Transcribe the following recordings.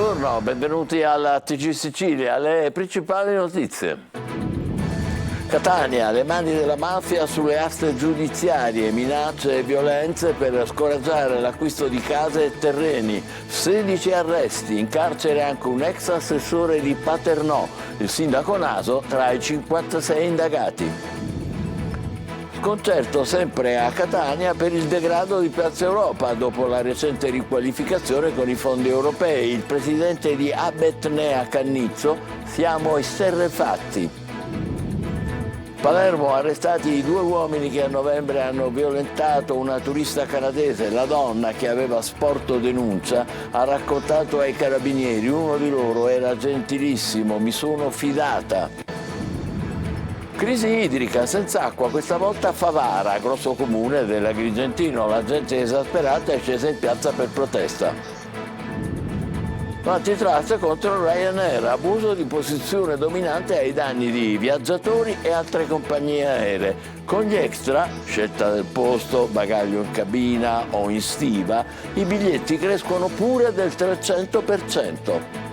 Buongiorno, benvenuti alla TG Sicilia, le principali notizie. Catania, le mani della mafia sulle aste giudiziarie, minacce e violenze per scoraggiare l'acquisto di case e terreni, 16 arresti, in carcere anche un ex assessore di Paternò, il sindaco Naso tra i 56 indagati. Sconcerto sempre a Catania per il degrado di Piazza Europa dopo la recente riqualificazione con i fondi europei. Il presidente di Abetnea Cannizzo: siamo esterrefatti. Palermo, arrestati i 2 uomini che a novembre hanno violentato una turista canadese. La donna, che aveva sporto denuncia, ha raccontato ai carabinieri: uno di loro era gentilissimo, mi sono fidata. Crisi idrica, senza acqua, questa volta a Favara, grosso comune dell'Agrigentino. La gente esasperata è scesa in piazza per protesta. Antitrust contro Ryanair, abuso di posizione dominante ai danni di viaggiatori e altre compagnie aeree. Con gli extra, scelta del posto, bagaglio in cabina o in stiva, i biglietti crescono pure del 300%.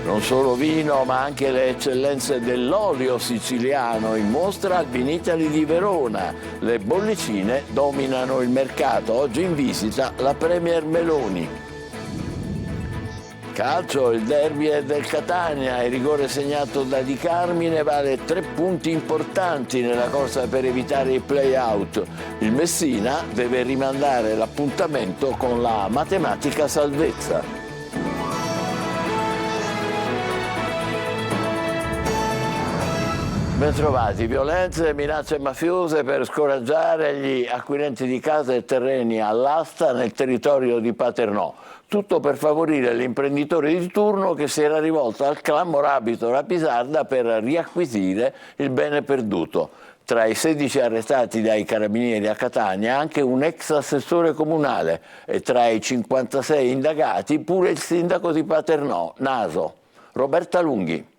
Non solo vino, ma anche le eccellenze dell'olio siciliano in mostra al Vinitaly di Verona. Le bollicine dominano il mercato. Oggi in visita la Premier Meloni. Calcio, il derby è del Catania, il rigore segnato da Di Carmine vale 3 punti importanti nella corsa per evitare il play-out. Il Messina deve rimandare l'appuntamento con la matematica salvezza. Bentrovati. Violenze e minacce mafiose per scoraggiare gli acquirenti di case e terreni all'asta nel territorio di Paternò. Tutto per favorire l'imprenditore di turno che si era rivolto al clan Morabito Rapisarda per riacquisire il bene perduto. Tra i 16 arrestati dai carabinieri a Catania anche un ex assessore comunale e tra i 56 indagati pure il sindaco di Paternò, Naso. Roberta Lunghi.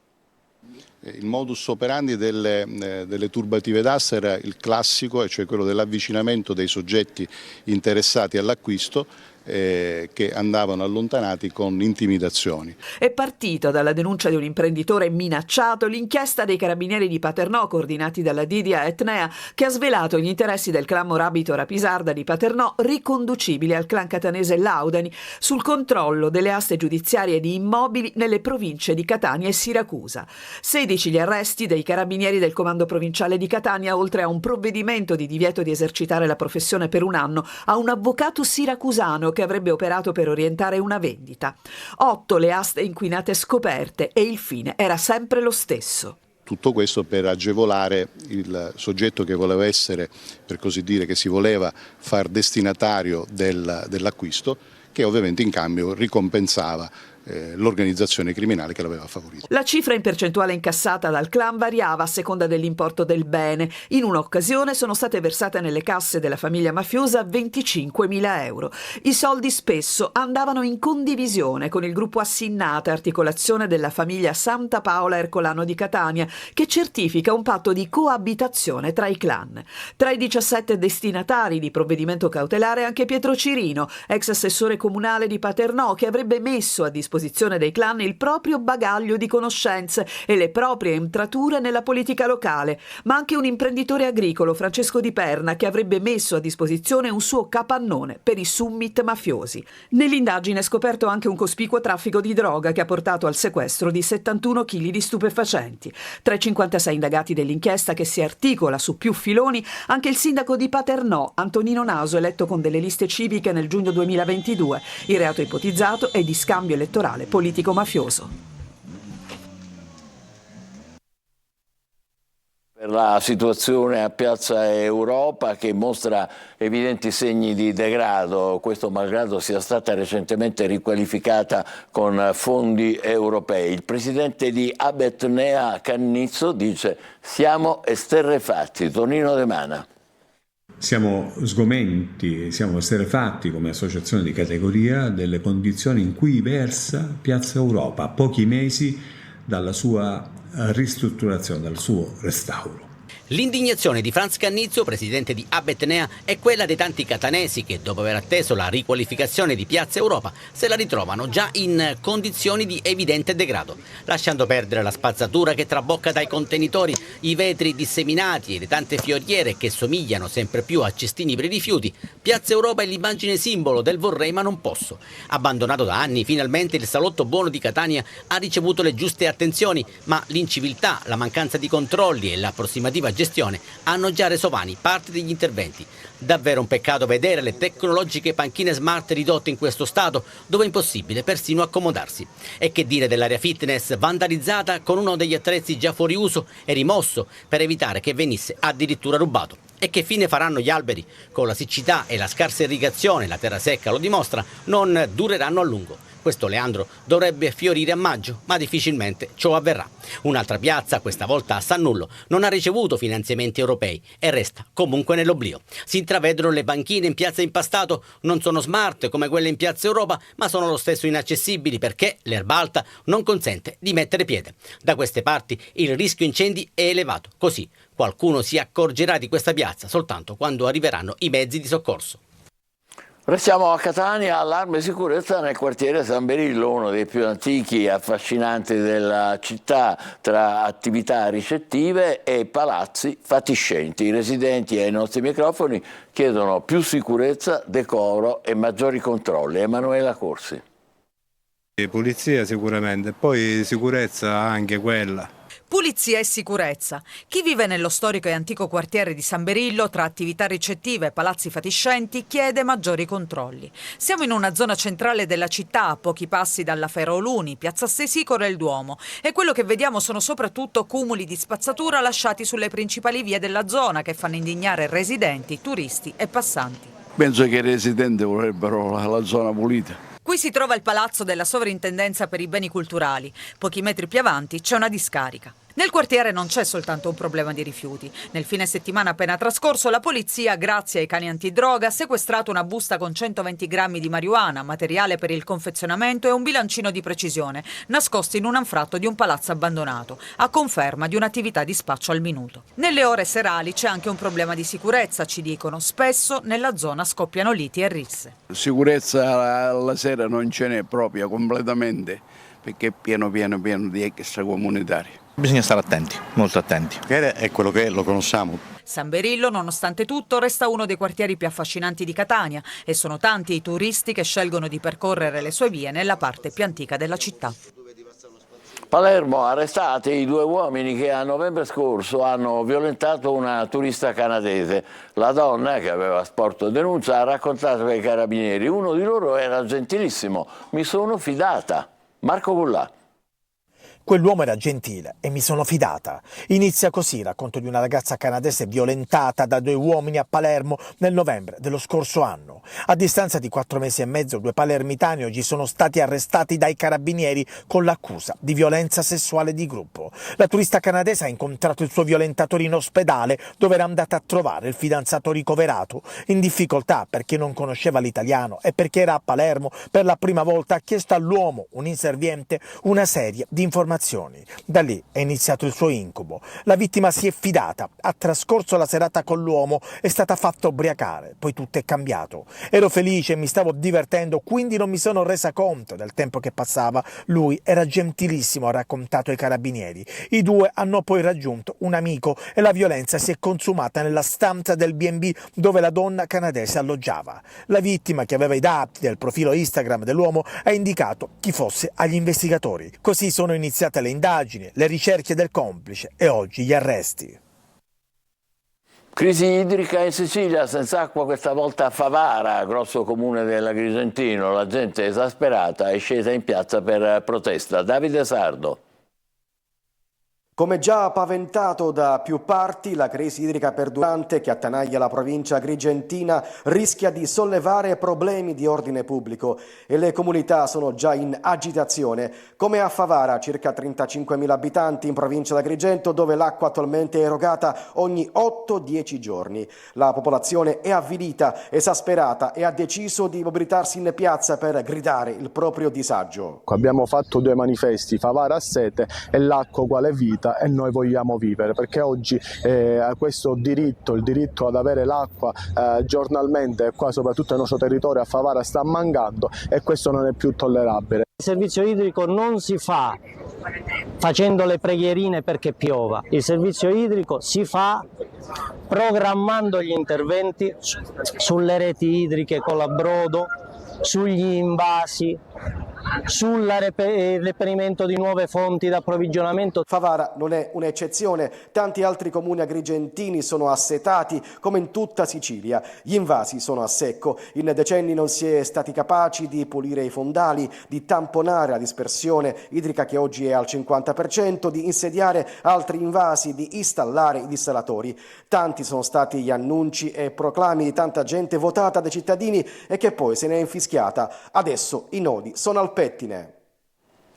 Il modus operandi delle turbative d'asta era il classico, cioè quello dell'avvicinamento dei soggetti interessati all'acquisto che andavano allontanati con intimidazioni. È partita dalla denuncia di un imprenditore minacciato l'inchiesta dei carabinieri di Paternò, coordinati dalla Didia Etnea, che ha svelato gli interessi del clan Morabito Rapisarda di Paternò, riconducibili al clan catanese Laudani, sul controllo delle aste giudiziarie di immobili nelle province di Catania e Siracusa. 16 gli arresti dei carabinieri del comando provinciale di Catania, oltre a un provvedimento di divieto di esercitare la professione per 1 anno a un avvocato siracusano che avrebbe operato per orientare una vendita. 8 le aste inquinate scoperte e il fine era sempre lo stesso. Tutto questo per agevolare il soggetto che voleva essere, per così dire, che si voleva far destinatario dell'acquisto, che ovviamente in cambio ricompensava l'organizzazione criminale che l'aveva favorito. La cifra in percentuale incassata dal clan variava a seconda dell'importo del bene. In un'occasione sono state versate nelle casse della famiglia mafiosa 25.000 euro. I soldi spesso andavano in condivisione con il gruppo Assinnata, articolazione della famiglia Santa Paola Ercolano di Catania, che certifica un patto di coabitazione tra i clan. Tra i 17 destinatari di provvedimento cautelare anche Pietro Cirino, ex assessore comunale di Paternò, che avrebbe messo a disposizione dei clan il proprio bagaglio di conoscenze e le proprie entrature nella politica locale, ma anche un imprenditore agricolo, Francesco Di Perna, che avrebbe messo a disposizione un suo capannone per i summit mafiosi. Nell'indagine è scoperto anche un cospicuo traffico di droga che ha portato al sequestro di 71 kg di stupefacenti. Tra i 56 indagati dell'inchiesta, che si articola su più filoni, anche il sindaco di Paternò, Antonino Naso, eletto con delle liste civiche nel giugno 2022. Il reato ipotizzato è di scambio elettorale politico-mafioso. Per la situazione a Piazza Europa, che mostra evidenti segni di degrado, questo malgrado sia stata recentemente riqualificata con fondi europei. Il presidente di Abetnea Cannizzo dice: siamo esterrefatti. Tonino De Mana. Siamo sgomenti, siamo esterrefatti come associazione di categoria delle condizioni in cui versa Piazza Europa a pochi mesi dalla sua ristrutturazione, dal suo restauro. L'indignazione di Franz Cannizzo, presidente di Abetnea, è quella dei tanti catanesi che, dopo aver atteso la riqualificazione di Piazza Europa, se la ritrovano già in condizioni di evidente degrado, lasciando perdere la spazzatura che trabocca dai contenitori, i vetri disseminati e le tante fioriere che somigliano sempre più a cestini per i rifiuti. Piazza Europa è l'immagine simbolo del vorrei ma non posso. Abbandonato da anni, finalmente il salotto buono di Catania ha ricevuto le giuste attenzioni, ma l'inciviltà, la mancanza di controlli e l'approssimativa gestione hanno già reso vani parte degli interventi. Davvero un peccato vedere le tecnologiche panchine smart ridotte in questo stato, dove è impossibile persino accomodarsi. E che dire dell'area fitness vandalizzata con uno degli attrezzi già fuori uso e rimosso per evitare che venisse addirittura rubato. E che fine faranno gli alberi? Con la siccità e la scarsa irrigazione, la terra secca lo dimostra, non dureranno a lungo. Questo Leandro dovrebbe fiorire a maggio, ma difficilmente ciò avverrà. Un'altra piazza, questa volta a Sannullo, non ha ricevuto finanziamenti europei e resta comunque nell'oblio. Si intravedono le banchine in piazza Impastato, non sono smart come quelle in piazza Europa, ma sono lo stesso inaccessibili perché l'erba alta non consente di mettere piede. Da queste parti il rischio incendi è elevato, così qualcuno si accorgerà di questa piazza soltanto quando arriveranno i mezzi di soccorso. Restiamo a Catania, allarme sicurezza nel quartiere San Berillo, uno dei più antichi e affascinanti della città, tra attività ricettive e palazzi fatiscenti. I residenti ai nostri microfoni chiedono più sicurezza, decoro e maggiori controlli. Emanuela Corsi. Pulizia sicuramente, poi sicurezza anche quella. Pulizia e sicurezza. Chi vive nello storico e antico quartiere di San Berillo, tra attività ricettive e palazzi fatiscenti, chiede maggiori controlli. Siamo in una zona centrale della città, a pochi passi dalla Feroluni, Piazza Stesicora e il Duomo, e quello che vediamo sono soprattutto cumuli di spazzatura lasciati sulle principali vie della zona che fanno indignare residenti, turisti e passanti. Penso che i residenti vorrebbero la zona pulita. Qui si trova il palazzo della Sovrintendenza per i beni culturali. Pochi metri più avanti c'è una discarica. Nel quartiere non c'è soltanto un problema di rifiuti. Nel fine settimana appena trascorso la polizia, grazie ai cani antidroga, ha sequestrato una busta con 120 grammi di marijuana, materiale per il confezionamento e un bilancino di precisione, nascosti in un anfratto di un palazzo abbandonato, a conferma di un'attività di spaccio al minuto. Nelle ore serali c'è anche un problema di sicurezza, ci dicono. Spesso nella zona scoppiano liti e risse. Sicurezza alla sera non ce n'è proprio completamente, perché è pieno di extracomunitari. Bisogna stare attenti, molto attenti. È quello che è, lo conosciamo. San Berillo, nonostante tutto, resta uno dei quartieri più affascinanti di Catania e sono tanti i turisti che scelgono di percorrere le sue vie nella parte più antica della città. Palermo, arrestati i due uomini che a novembre scorso hanno violentato una turista canadese. La donna, che aveva sporto denuncia, ha raccontato ai carabinieri: uno di loro era gentilissimo, mi sono fidata. Marco Gullà. Quell'uomo era gentile e mi sono fidata. Inizia così il racconto di una ragazza canadese violentata da due uomini a Palermo nel novembre dello scorso anno. A distanza di 4 mesi e mezzo, 2 palermitani oggi sono stati arrestati dai carabinieri con l'accusa di violenza sessuale di gruppo. La turista canadese ha incontrato il suo violentatore in ospedale, dove era andata a trovare il fidanzato ricoverato. In difficoltà perché non conosceva l'italiano e perché era a Palermo per la prima volta, ha chiesto all'uomo, un inserviente, una serie di informazioni. Da lì è iniziato il suo incubo. La vittima si è fidata, ha trascorso la serata con l'uomo, è stata fatta ubriacare, poi tutto è cambiato. Ero felice e mi stavo divertendo, quindi non mi sono resa conto del tempo che passava. Lui era gentilissimo, ha raccontato ai carabinieri. I due hanno poi raggiunto un amico e la violenza si è consumata nella stanza del B&B dove la donna canadese alloggiava. La vittima, che aveva i dati del profilo Instagram dell'uomo, ha indicato chi fosse agli investigatori. Così sono iniziate le indagini, le ricerche del complice e oggi gli arresti. Crisi idrica in Sicilia, senza acqua questa volta a Favara, grosso comune dell'Agrigentino. La gente esasperata è scesa in piazza per protesta. Davide Sardo. Come già paventato da più parti, la crisi idrica perdurante che attanaglia la provincia agrigentina rischia di sollevare problemi di ordine pubblico e le comunità sono già in agitazione, come a Favara, circa 35.000 abitanti in provincia d'Agrigento, dove l'acqua attualmente è erogata ogni 8-10 giorni. La popolazione è avvilita, esasperata e ha deciso di mobilitarsi in piazza per gridare il proprio disagio. Abbiamo fatto 2 manifesti, Favara a sete e l'acqua quale vita, vita e noi vogliamo vivere, perché oggi questo diritto, il diritto ad avere l'acqua giornalmente qua soprattutto nel nostro territorio a Favara sta mancando e questo non è più tollerabile. Il servizio idrico non si fa facendo le preghierine perché piova, il servizio idrico si fa programmando gli interventi sulle reti idriche con l'Abrodo, sugli invasi, sul reperimento di nuove fonti d'approvvigionamento. Favara non è un'eccezione, tanti altri comuni agrigentini sono assetati come in tutta Sicilia, gli invasi sono a secco, in decenni non si è stati capaci di pulire i fondali, di tamponare la dispersione idrica che oggi è al 50%, di insediare altri invasi, di installare i dissalatori. Tanti sono stati gli annunci e proclami di tanta gente votata dai cittadini e che poi se ne è infischiata. Adesso i nodi sono al pettine.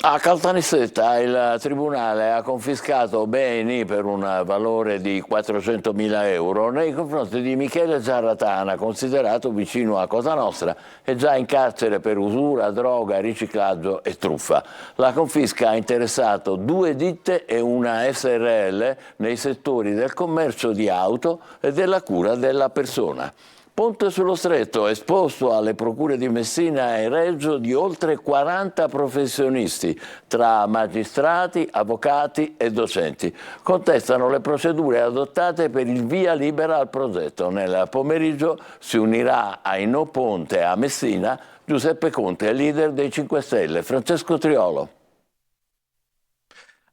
A Caltanissetta il Tribunale ha confiscato beni per un valore di 400.000 euro nei confronti di Michele Zarratana, considerato vicino a Cosa Nostra e già in carcere per usura, droga, riciclaggio e truffa. La confisca ha interessato 2 ditte e una SRL nei settori del commercio di auto e della cura della persona. Ponte sullo Stretto, esposto alle procure di Messina e Reggio di oltre 40 professionisti, tra magistrati, avvocati e docenti. Contestano le procedure adottate per il via libera al progetto. Nel pomeriggio si unirà ai No Ponte a Messina Giuseppe Conte, leader dei 5 Stelle. Francesco Triolo.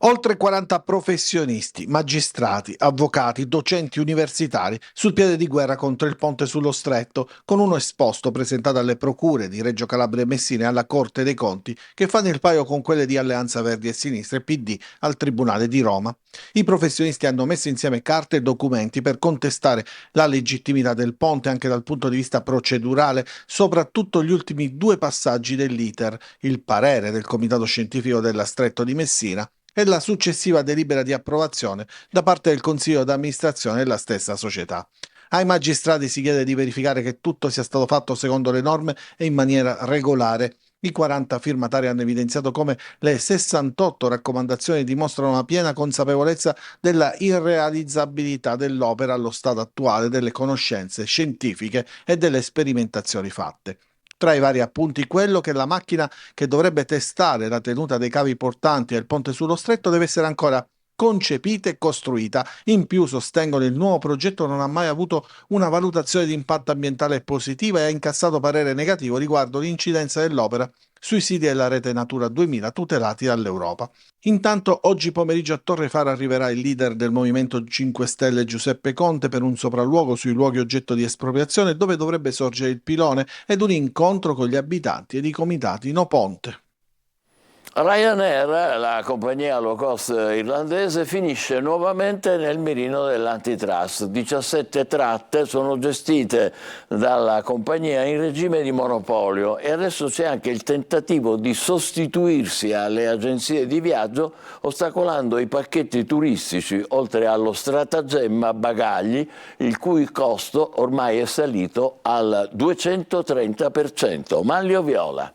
Oltre 40 professionisti, magistrati, avvocati, docenti universitari sul piede di guerra contro il ponte sullo Stretto, con uno esposto presentato alle procure di Reggio Calabria e Messina e alla Corte dei Conti, che fanno il paio con quelle di Alleanza Verdi e Sinistra e PD al Tribunale di Roma. I professionisti hanno messo insieme carte e documenti per contestare la legittimità del ponte anche dal punto di vista procedurale, soprattutto gli ultimi 2 passaggi dell'iter, il parere del Comitato Scientifico della Stretto di Messina e la successiva delibera di approvazione da parte del Consiglio d'amministrazione della stessa società. Ai magistrati si chiede di verificare che tutto sia stato fatto secondo le norme e in maniera regolare. I 40 firmatari hanno evidenziato come le 68 raccomandazioni dimostrano una piena consapevolezza della irrealizzabilità dell'opera allo stato attuale delle conoscenze scientifiche e delle sperimentazioni fatte. Tra i vari appunti quello che la macchina che dovrebbe testare la tenuta dei cavi portanti del ponte sullo Stretto deve essere ancora concepita e costruita. In più sostengono il nuovo progetto non ha mai avuto una valutazione di impatto ambientale positiva e ha incassato parere negativo riguardo l'incidenza dell'opera sui siti della rete Natura 2000 tutelati dall'Europa. Intanto oggi pomeriggio a Torrefara arriverà il leader del Movimento 5 Stelle Giuseppe Conte per un sopralluogo sui luoghi oggetto di espropriazione dove dovrebbe sorgere il pilone ed un incontro con gli abitanti ed i comitati No Ponte. Ryanair, la compagnia low cost irlandese, finisce nuovamente nel mirino dell'antitrust. 17 tratte sono gestite dalla compagnia in regime di monopolio e adesso c'è anche il tentativo di sostituirsi alle agenzie di viaggio ostacolando i pacchetti turistici oltre allo stratagemma bagagli il cui costo ormai è salito al 230%. Manlio Viola.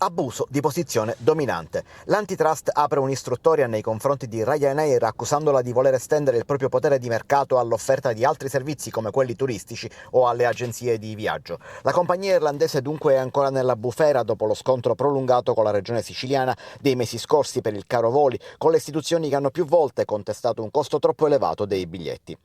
Abuso di posizione dominante. L'antitrust apre un'istruttoria nei confronti di Ryanair accusandola di voler estendere il proprio potere di mercato all'offerta di altri servizi come quelli turistici o alle agenzie di viaggio. La compagnia irlandese dunque è ancora nella bufera dopo lo scontro prolungato con la regione siciliana dei mesi scorsi per il caro voli, con le istituzioni che hanno più volte contestato un costo troppo elevato dei biglietti.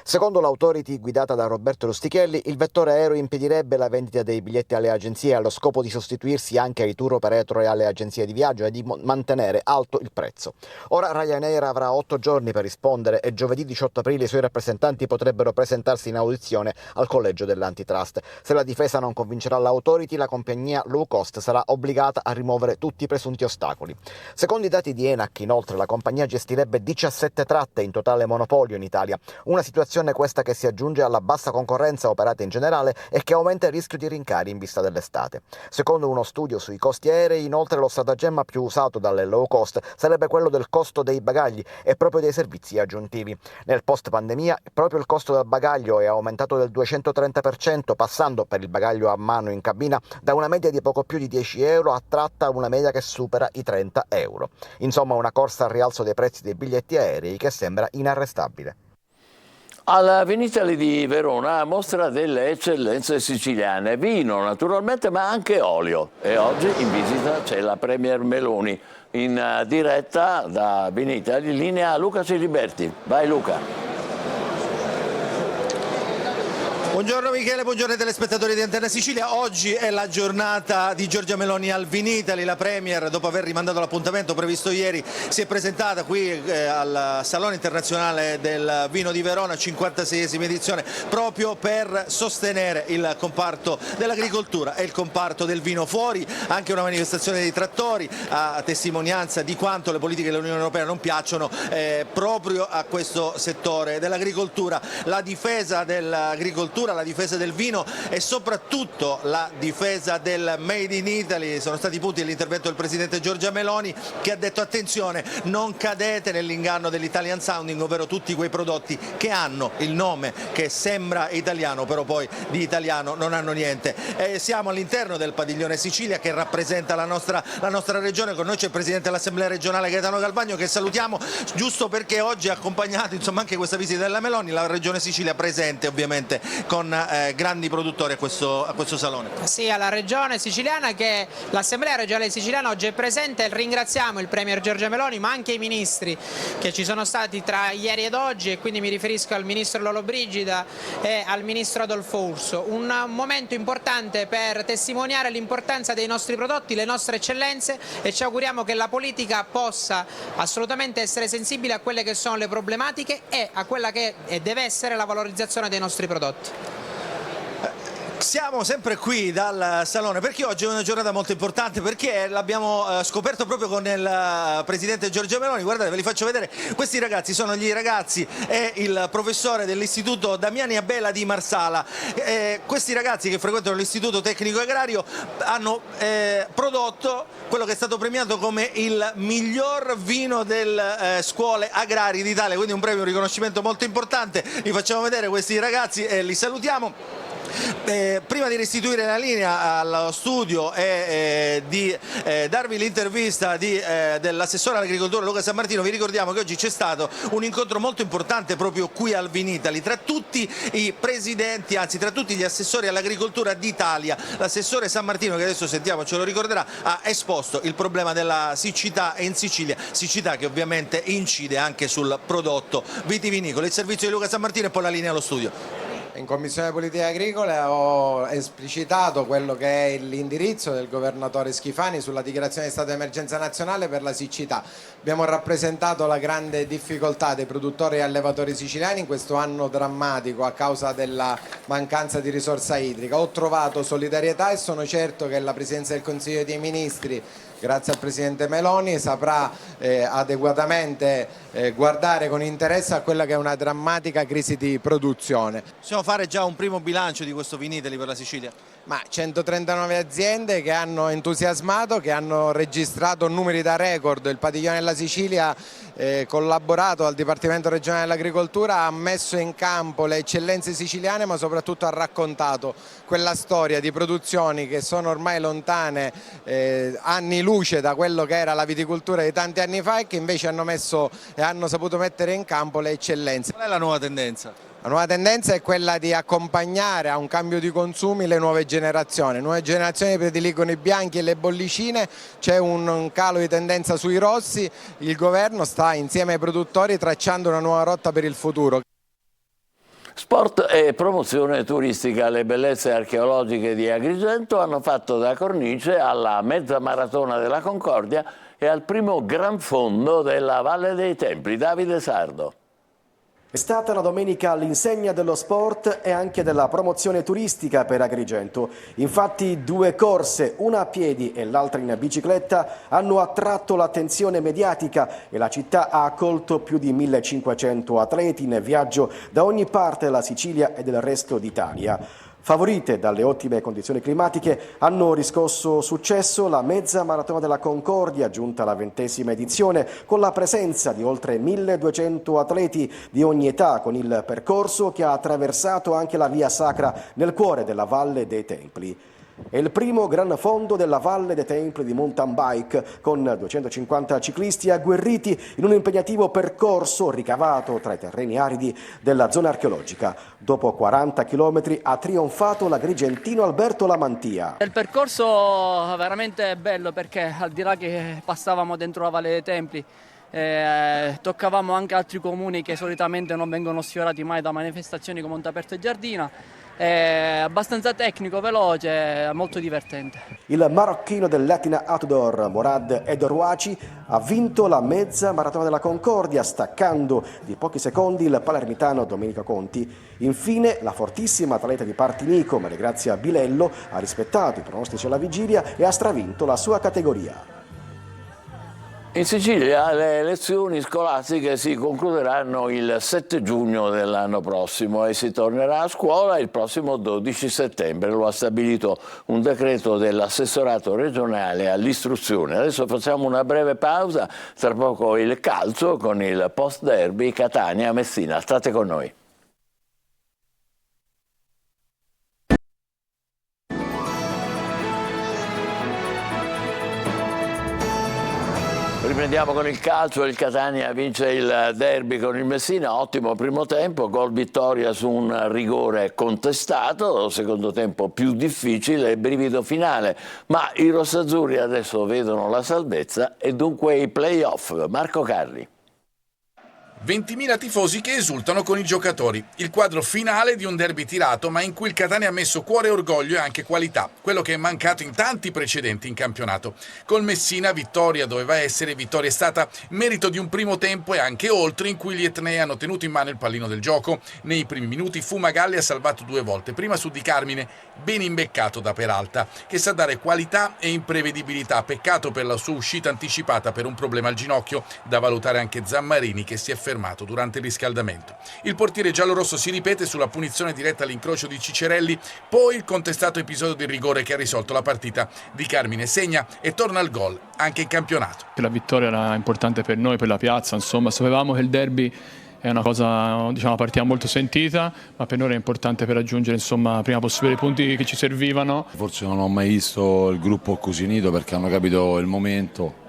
Secondo l'autority guidata da Roberto Rustichelli, il vettore aereo impedirebbe la vendita dei biglietti alle agenzie allo scopo di sostituirsi anche ai tour operator e alle agenzie di viaggio e di mantenere alto il prezzo. Ora Ryanair avrà 8 giorni per rispondere e giovedì 18 aprile i suoi rappresentanti potrebbero presentarsi in audizione al collegio dell'antitrust. Se la difesa non convincerà l'autority, la compagnia low cost sarà obbligata a rimuovere tutti i presunti ostacoli. Secondo i dati di ENAC, inoltre, la compagnia gestirebbe 17 tratte in totale monopolio in Italia. Una situazione questa che si aggiunge alla bassa concorrenza operata in generale e che aumenta il rischio di rincari in vista dell'estate. Secondo uno studio sui costi costi aerei, inoltre lo stratagemma più usato dalle low cost sarebbe quello del costo dei bagagli e proprio dei servizi aggiuntivi. Nel post pandemia proprio il costo del bagaglio è aumentato del 230%, passando per il bagaglio a mano in cabina da una media di poco più di 10 euro a tratta una media che supera i 30 euro. Insomma, una corsa al rialzo dei prezzi dei biglietti aerei che sembra inarrestabile. Alla Vinitaly di Verona mostra delle eccellenze siciliane, vino naturalmente ma anche olio, e oggi in visita c'è la Premier Meloni in diretta da Vinitaly, linea Luca Ciliberti. Vai Luca. Buongiorno Michele, buongiorno ai telespettatori di Antenna Sicilia. Oggi è la giornata di Giorgia Meloni al Vinitaly. La Premier, dopo aver rimandato l'appuntamento previsto ieri, si è presentata qui al Salone Internazionale del Vino di Verona, 56esima edizione, proprio per sostenere il comparto dell'agricoltura e il comparto del vino. Fuori anche una manifestazione dei trattori, a testimonianza di quanto le politiche dell'Unione Europea non piacciono proprio a questo settore dell'agricoltura. La difesa dell'agricoltura, la difesa del vino e soprattutto la difesa del Made in Italy sono stati i punti dell'intervento del Presidente Giorgia Meloni, che ha detto: attenzione, non cadete nell'inganno dell'Italian sounding, ovvero tutti quei prodotti che hanno il nome che sembra italiano però poi di italiano non hanno niente. Siamo all'interno del padiglione Sicilia che rappresenta la nostra regione. Con noi c'è il Presidente dell'Assemblea regionale Gaetano Galvagno, che salutiamo, giusto perché oggi ha accompagnato anche questa visita della Meloni la regione Sicilia, presente ovviamente con grandi produttori a questo salone. Sì, alla regione siciliana, che l'Assemblea regionale siciliana oggi è presente. Ringraziamo il Premier Giorgia Meloni ma anche i ministri che ci sono stati tra ieri ed oggi, e quindi mi riferisco al Ministro Lollobrigida e al Ministro Adolfo Urso. Un momento importante per testimoniare l'importanza dei nostri prodotti, le nostre eccellenze, e ci auguriamo che la politica possa assolutamente essere sensibile a quelle che sono le problematiche e a quella che deve essere la valorizzazione dei nostri prodotti. Siamo sempre qui dal Salone perché oggi è una giornata molto importante, perché l'abbiamo scoperto proprio con il Presidente Giorgia Meloni. Guardate, ve li faccio vedere. Questi ragazzi sono gli ragazzi e il professore dell'Istituto Damiani Abela di Marsala. Questi ragazzi che frequentano l'Istituto Tecnico Agrario hanno prodotto quello che è stato premiato come il miglior vino delle scuole agrarie d'Italia, quindi un premio, un riconoscimento molto importante. Vi facciamo vedere questi ragazzi e li salutiamo. Prima di restituire la linea allo studio e di darvi l'intervista dell'assessore all'agricoltura Luca San Martino, vi ricordiamo che oggi c'è stato un incontro molto importante proprio qui al Vinitaly tra tutti i presidenti, anzi tra tutti gli assessori all'agricoltura d'Italia. L'assessore San Martino, che adesso sentiamo ce lo ricorderà, ha esposto il problema della siccità in Sicilia, siccità che ovviamente incide anche sul prodotto vitivinicolo. Il servizio di Luca San Martino e poi la linea allo studio. In Commissione Politiche Agricole ho esplicitato quello che è l'indirizzo del governatore Schifani sulla dichiarazione di stato di emergenza nazionale per la siccità. Abbiamo rappresentato la grande difficoltà dei produttori e allevatori siciliani in questo anno drammatico a causa della mancanza di risorsa idrica. Ho trovato solidarietà e sono certo che la Presidenza del Consiglio dei Ministri, grazie al Presidente Meloni, saprà adeguatamente guardare con interesse a quella che è una drammatica crisi di produzione. Possiamo fare già un primo bilancio di questo Vinitaly per la Sicilia? Ma 139 aziende che hanno entusiasmato, che hanno registrato numeri da record. Il Padiglione della Sicilia, collaborato al Dipartimento Regionale dell'Agricoltura, ha messo in campo le eccellenze siciliane, ma soprattutto ha raccontato quella storia di produzioni che sono ormai lontane anni luce da quello che era la viticoltura di tanti anni fa, e che invece hanno saputo mettere in campo le eccellenze. Qual è la nuova tendenza? La nuova tendenza è quella di accompagnare a un cambio di consumi le nuove generazioni. Le nuove generazioni prediligono i bianchi e le bollicine, c'è un calo di tendenza sui rossi. Il governo sta insieme ai produttori tracciando una nuova rotta per il futuro. Sport e promozione turistica. Le bellezze archeologiche di Agrigento hanno fatto da cornice alla mezza maratona della Concordia e al primo gran fondo della Valle dei Templi. Davide Sardo. È stata una domenica all'insegna dello sport e anche della promozione turistica per Agrigento. Infatti 2 corse, una a piedi e l'altra in bicicletta, hanno attratto l'attenzione mediatica e la città ha accolto più di 1500 atleti in viaggio da ogni parte della Sicilia e del resto d'Italia. Favorite dalle ottime condizioni climatiche, hanno riscosso successo la mezza maratona della Concordia, giunta alla 20ª edizione, con la presenza di oltre 1200 atleti di ogni età, con il percorso che ha attraversato anche la via sacra nel cuore della Valle dei Templi. È il primo gran fondo della Valle dei Templi di mountain bike, con 250 ciclisti agguerriti in un impegnativo percorso ricavato tra i terreni aridi della zona archeologica. Dopo 40 chilometri ha trionfato l'agrigentino Alberto Lamantia. Il percorso veramente bello, perché al di là che passavamo dentro la Valle dei Templi, toccavamo anche altri comuni che solitamente non vengono sfiorati mai da manifestazioni come Montaperto e Giardina. È abbastanza tecnico, veloce, molto divertente. Il marocchino del Latina Outdoor, Morad Edouaci, ha vinto la mezza maratona della Concordia, staccando di pochi secondi il palermitano Domenico Conti. Infine, la fortissima atleta di Partinico, Maria Bilello, ha rispettato i pronostici alla vigilia e ha stravinto la sua categoria. In Sicilia le lezioni scolastiche si concluderanno il 7 giugno dell'anno prossimo e si tornerà a scuola il prossimo 12 settembre. Lo ha stabilito un decreto dell'assessorato regionale all'istruzione. Adesso facciamo una breve pausa, tra poco il calcio con il post derby Catania-Messina. State con noi. Riprendiamo con il calcio, il Catania vince il derby con il Messina, ottimo primo tempo, gol vittoria su un rigore contestato, secondo tempo più difficile e brivido finale, ma i rossazzurri adesso vedono la salvezza e dunque i play-off. Marco Carli. 20.000 tifosi che esultano con i giocatori. Il quadro finale di un derby tirato, ma in cui il Catania ha messo cuore, orgoglio e anche qualità, quello che è mancato in tanti precedenti in campionato. Col Messina vittoria doveva essere, vittoria è stata, merito di un primo tempo e anche oltre, in cui gli etnei hanno tenuto in mano il pallino del gioco. Nei primi minuti Fumagalli ha salvato 2 volte, prima su Di Carmine, ben imbeccato da Peralta, che sa dare qualità e imprevedibilità. Peccato per la sua uscita anticipata per un problema al ginocchio, da valutare anche Zammarini, che si è fermato durante il riscaldamento. Il portiere giallorosso si ripete sulla punizione diretta all'incrocio di Cicerelli, poi il contestato episodio di rigore che ha risolto la partita. Di Carmine segna e torna al gol anche in campionato. La vittoria era importante per noi, per la piazza, insomma, sapevamo che il derby è una cosa, diciamo, una partita molto sentita, ma per noi era importante per raggiungere, insomma, prima possibile i punti che ci servivano. Forse non ho mai visto il gruppo così unito, perché hanno capito il momento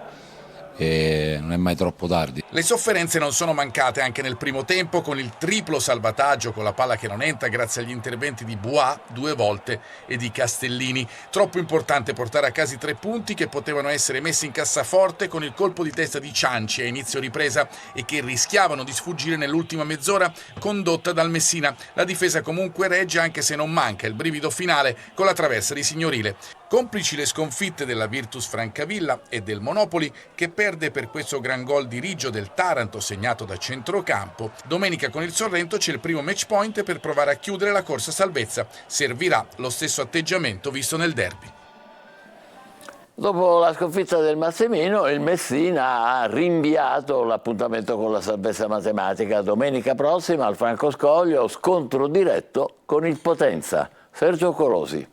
e non è mai troppo tardi. Le sofferenze non sono mancate anche nel primo tempo, con il triplo salvataggio con la palla che non entra grazie agli interventi di Bois 2 volte e di Castellini. Troppo importante portare a casa i 3 punti che potevano essere messi in cassaforte con il colpo di testa di Cianci a inizio ripresa e che rischiavano di sfuggire nell'ultima mezz'ora condotta dal Messina. La difesa comunque regge, anche se non manca il brivido finale con la traversa di Signorile. Complici le sconfitte della Virtus Francavilla e del Monopoli, che perde per questo gran gol di Riggio del Taranto segnato da centrocampo. Domenica con il Sorrento c'è il primo match point per provare a chiudere la corsa salvezza. Servirà lo stesso atteggiamento visto nel derby. Dopo la sconfitta del Massimino, il Messina ha rinviato l'appuntamento con la salvezza matematica. Domenica prossima al Franco Scoglio, scontro diretto con il Potenza. Sergio Colosi.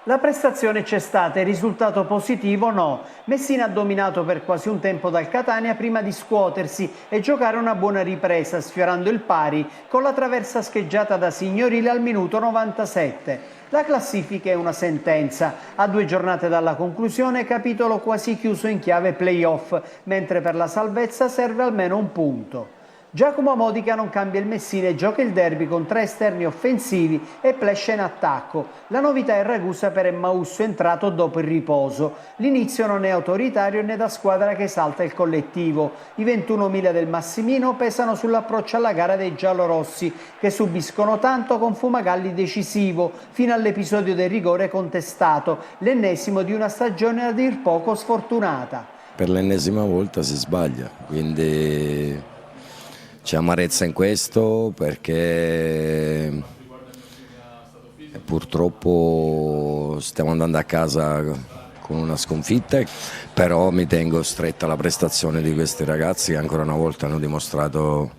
La prestazione c'è stata, il risultato positivo no. Messina ha dominato per quasi un tempo dal Catania prima di scuotersi e giocare una buona ripresa, sfiorando il pari con la traversa scheggiata da Signorile al minuto 97. La classifica è una sentenza. A 2 giornate dalla conclusione, capitolo quasi chiuso in chiave play-off, mentre per la salvezza serve almeno un punto. Giacomo Modica non cambia il Messina e gioca il derby con 3 esterni offensivi e Plescia in attacco. La novità è Ragusa per Emmausso, entrato dopo il riposo. L'inizio non è autoritario né da squadra che esalta il collettivo. I 21.000 del Massimino pesano sull'approccio alla gara dei giallorossi, che subiscono tanto con Fumagalli decisivo, fino all'episodio del rigore contestato, l'ennesimo di una stagione a dir poco sfortunata. Per l'ennesima volta si sbaglia, quindi c'è amarezza in questo, perché purtroppo stiamo andando a casa con una sconfitta, però mi tengo stretta alla prestazione di questi ragazzi che ancora una volta hanno dimostrato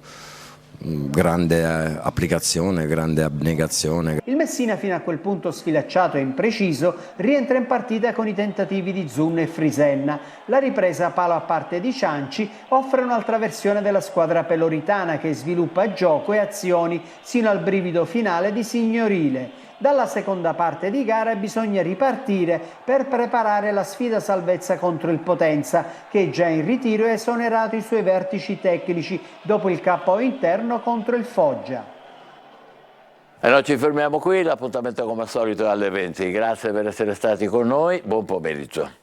grande applicazione, grande abnegazione. Il Messina, fino a quel punto sfilacciato e impreciso, rientra in partita con i tentativi di Zunno e Frisenna. La ripresa palo a parte di Cianci offre un'altra versione della squadra peloritana che sviluppa gioco e azioni sino al brivido finale di Signorile. Dalla seconda parte di gara bisogna ripartire per preparare la sfida salvezza contro il Potenza, che è già in ritiro e esonerato i suoi vertici tecnici dopo il KO interno contro il Foggia. E noi ci fermiamo qui, l'appuntamento come al solito è alle 20. Grazie per essere stati con noi, buon pomeriggio.